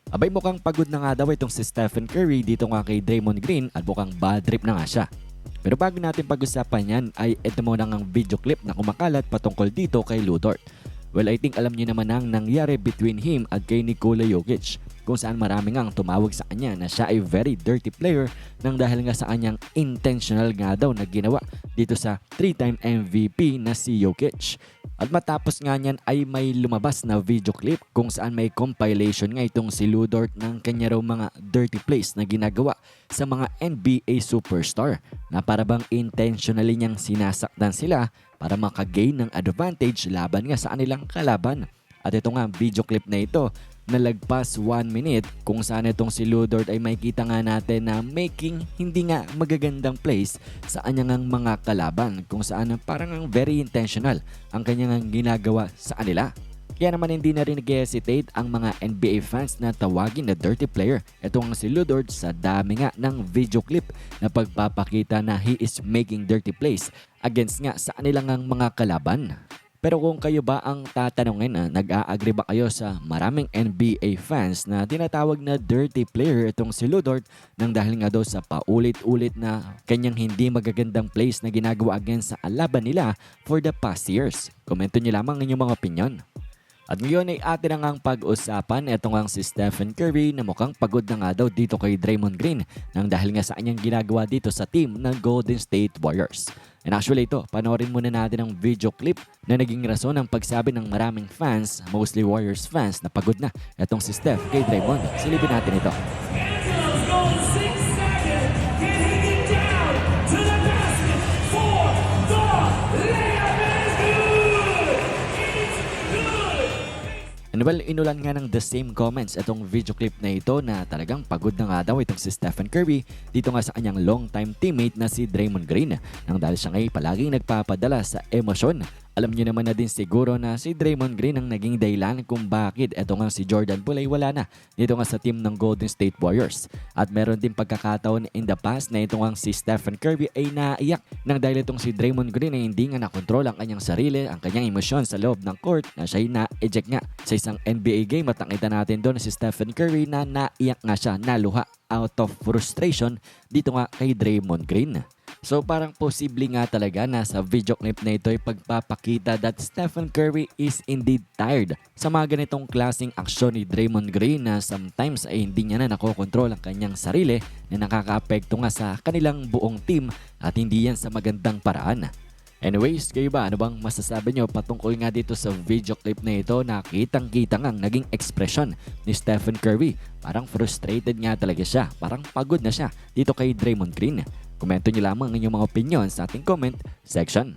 Abay mukhang pagod na nga daw itong si Stephen Curry dito nga kay Draymond Green at mukhang bad trip na nga siya. Pero bago natin pag-usapan yan ay ito muna ang video clip na kumakalat patungkol dito kay Lu Dort. Well, I think alam niyo naman ang nangyari between him at kay Nikola Jokic kung saan marami ngang tumawag sa kanya na siya ay very dirty player nang dahil nga sa kanyang intentional nga daw na ginawa dito sa 3-time MVP na si Jokic. At matapos nga niyan ay may lumabas na video clip kung saan may compilation nga itong si Lu Dort ng kanya raw mga dirty plays na ginagawa sa mga NBA superstar na para bang intentionally niyang sinasaktan sila para makagain ng advantage laban nga sa kanilang kalaban. At ito nga video clip na ito na lagpas 1 minute kung saan itong si Lu Dort ay makikita nga natin na making hindi nga magagandang plays sa kanyang mga kalaban kung saan parang ang very intentional ang kanyang ginagawa sa kanila. Kaya naman hindi na rin nag-hesitate ang mga NBA fans na tawagin na dirty player. Ito ang si Lu Dort sa dami nga ng video clip na pagpapakita na he is making dirty plays against nga sa kanilang mga kalaban. Pero kung kayo ba ang tatanungin, nag-a-agree ba kayo sa maraming NBA fans na tinatawag na dirty player itong si Lu Dort nang dahil nga daw sa paulit-ulit na kanyang hindi magagandang plays na ginagawa against sa kalaban nila for the past years? Komento nyo lamang ang inyong mga opinion. At ngayon ay atin na ngang pag-usapan itong ang si Stephen Curry na mukhang pagod na nga daw dito kay Draymond Green nang dahil nga sa kanyang ginagawa dito sa team ng Golden State Warriors. And actually ito, panoorin muna natin ang video clip na naging rason ng pagsabi ng maraming fans, mostly Warriors fans, na pagod na itong si Steph kay Draymond. Silipin natin ito. And well, inulan nga ng the same comments itong video clip na ito na talagang pagod na nga daw itong si Stephen Curry dito nga sa kanyang long-time teammate na si Draymond Green nang dahil siya ngayon palaging nagpapadala sa emosyon. Alam niyo naman na din siguro na si Draymond Green ang naging dahilan kung bakit ito nga si Jordan Poole ay wala na dito nga sa team ng Golden State Warriors. At meron din pagkakataon in the past na ito nga si Stephen Curry ay naiyak nang dahil itong si Draymond Green ay hindi nga nakontrol ang kanyang sarili, ang kanyang emosyon sa loob ng court na siya ay na-eject nga sa isang NBA game at nakita natin doon si Stephen Curry na naiyak nga siya, naluha out of frustration dito nga kay Draymond Green. So parang posible nga talaga na sa video clip na ito ay pagpapakita that Stephen Curry is indeed tired sa mga ganitong klaseng aksyon ni Draymond Green na sometimes ay hindi niya na nakokontrol ang kanyang sarili na nakakaapekto nga sa kanilang buong team at hindi yan sa magandang paraan. Anyways, kayo ba? Ano bang masasabi nyo patungkol nga dito sa video clip na ito na kitang-kita nga ang naging ekspresyon ni Stephen Curry? Parang frustrated nga talaga siya. Parang pagod na siya dito kay Draymond Green. Komento nyo lamang ang inyong mga opinion sa ating comment section.